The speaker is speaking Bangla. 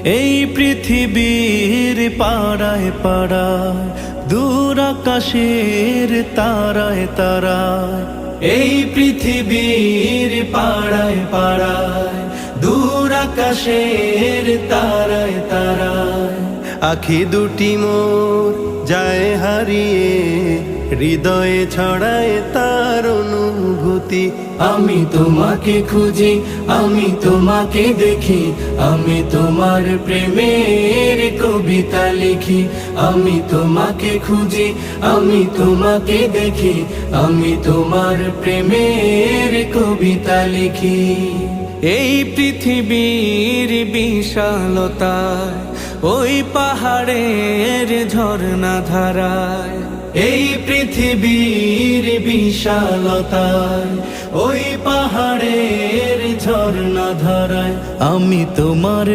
এই পৃথিবীর পাড়ায় পাড়ায়, দূর আকাশের তারায় তারায়। এই পৃথিবীর পাড়ায় পাড়ায়, দূর আকাশের তারায় তারায়। আখি দুটি মোর যায় হারিয়ে, হৃদয়ে ছড়ায় তার অনুভূতি। আমি তোমাকে খুঁজি, আমি তোমাকে দেখি, আমি তোমার প্রেমের কবিতা লিখি। আমি তোমাকে খুঁজি, আমি তোমাকে দেখি, আমি তোমার প্রেমের কবিতা লিখি। এই পৃথিবীর বিশালতায়, ওই পাহাড়ের ঝর্ণা ধারায়। এই পৃথিবীর বিশালতায়, ওই পাহাড়ের ঝর্ণা ধারায়। আমি তোমার